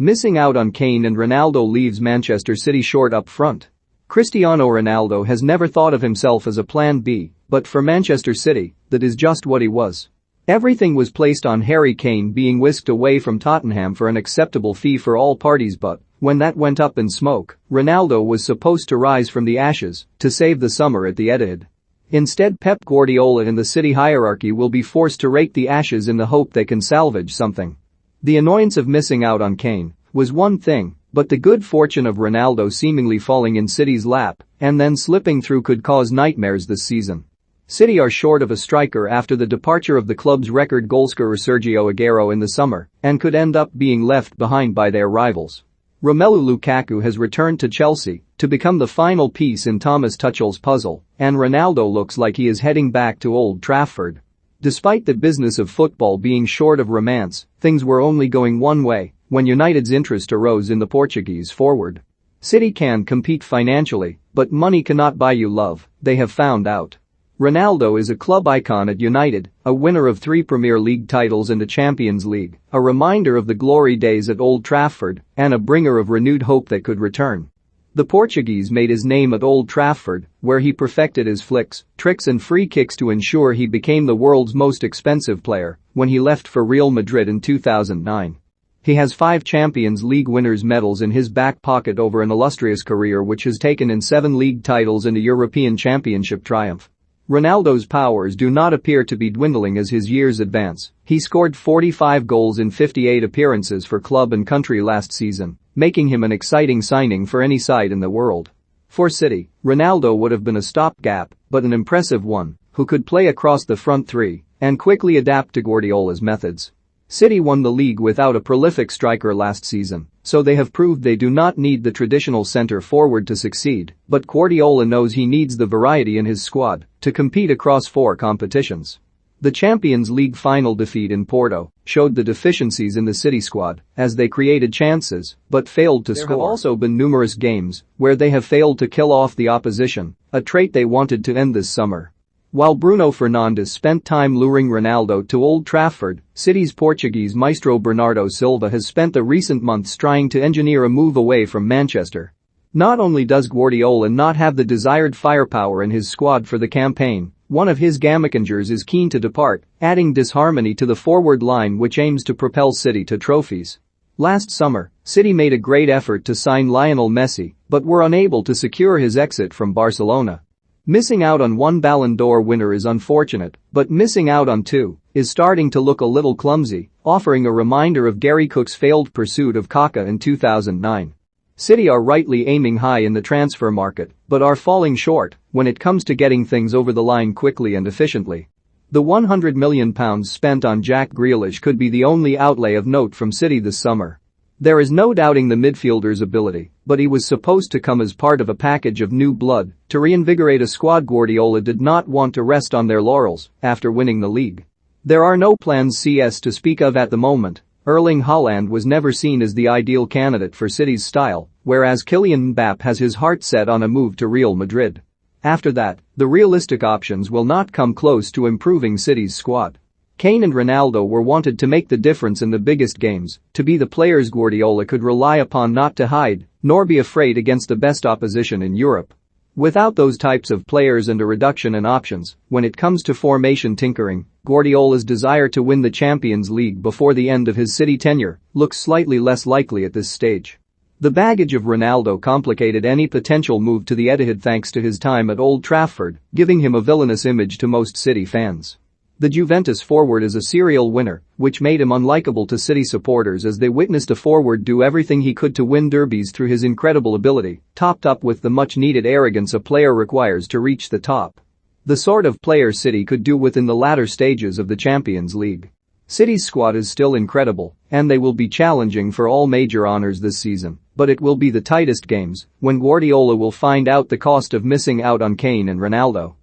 Missing out on Kane and Ronaldo leaves Manchester City short up front. Cristiano Ronaldo has never thought of himself as a plan B, but for Manchester City, that is just what he was. Everything was placed on Harry Kane being whisked away from Tottenham for an acceptable fee for all parties, but when that went up in smoke, Ronaldo was supposed to rise from the ashes to save the summer at the Etihad. Instead, Pep Guardiola and the City hierarchy will be forced to rake the ashes in the hope they can salvage something. The annoyance of missing out on Kane was one thing, but the good fortune of Ronaldo seemingly falling in City's lap and then slipping through could cause nightmares this season. City are short of a striker after the departure of the club's record goalscorer Sergio Aguero in the summer and could end up being left behind by their rivals. Romelu Lukaku has returned to Chelsea to become the final piece in Thomas Tuchel's puzzle, and Ronaldo looks like he is heading back to Old Trafford. Despite the business of football being short of romance, things were only going one way when United's interest arose in the Portuguese forward. City can compete financially, but money cannot buy you love, they have found out. Ronaldo is a club icon at United, a winner of 3 Premier League titles and a Champions League, a reminder of the glory days at Old Trafford, and a bringer of renewed hope that could return. The Portuguese made his name at Old Trafford, where he perfected his flicks, tricks and free kicks to ensure he became the world's most expensive player when he left for Real Madrid in 2009. He has 5 Champions League winners' medals in his back pocket over an illustrious career which has taken in 7 league titles and a European Championship triumph. Ronaldo's powers do not appear to be dwindling as his years advance. He scored 45 goals in 58 appearances for club and country last season, making him an exciting signing for any side in the world. For City, Ronaldo would have been a stopgap, but an impressive one, who could play across the front three and quickly adapt to Guardiola's methods. City won the league without a prolific striker last season, so they have proved they do not need the traditional centre forward to succeed, but Guardiola knows he needs the variety in his squad to compete across 4 competitions. The Champions League final defeat in Porto showed the deficiencies in the City squad as they created chances but failed to score. There have also been numerous games where they have failed to kill off the opposition, a trait they wanted to end this summer. While Bruno Fernandes spent time luring Ronaldo to Old Trafford, City's Portuguese maestro Bernardo Silva has spent the recent months trying to engineer a move away from Manchester. Not only does Guardiola not have the desired firepower in his squad for the campaign, one of his Gamacangers is keen to depart, adding disharmony to the forward line which aims to propel City to trophies. Last summer, City made a great effort to sign Lionel Messi, but were unable to secure his exit from Barcelona. Missing out on 1 Ballon d'Or winner is unfortunate, but missing out on 2 is starting to look a little clumsy, offering a reminder of Gary Cook's failed pursuit of Kaká in 2009. City are rightly aiming high in the transfer market, but are falling short when it comes to getting things over the line quickly and efficiently. The £100 million spent on Jack Grealish could be the only outlay of note from City this summer. There is no doubting the midfielder's ability, but he was supposed to come as part of a package of new blood to reinvigorate a squad Guardiola did not want to rest on their laurels after winning the league. There are no plans CS to speak of at the moment. Erling Haaland was never seen as the ideal candidate for City's style, whereas Kylian Mbappé has his heart set on a move to Real Madrid. After that, the realistic options will not come close to improving City's squad. Kane and Ronaldo were wanted to make the difference in the biggest games, to be the players Guardiola could rely upon not to hide, nor be afraid against the best opposition in Europe. Without those types of players and a reduction in options, when it comes to formation tinkering, Guardiola's desire to win the Champions League before the end of his City tenure looks slightly less likely at this stage. The baggage of Ronaldo complicated any potential move to the Etihad thanks to his time at Old Trafford, giving him a villainous image to most City fans. The Juventus forward is a serial winner, which made him unlikable to City supporters as they witnessed a forward do everything he could to win derbies through his incredible ability, topped up with the much-needed arrogance a player requires to reach the top. The sort of player City could do with in the latter stages of the Champions League. City's squad is still incredible, and they will be challenging for all major honors this season, but it will be the tightest games when Guardiola will find out the cost of missing out on Kane and Ronaldo.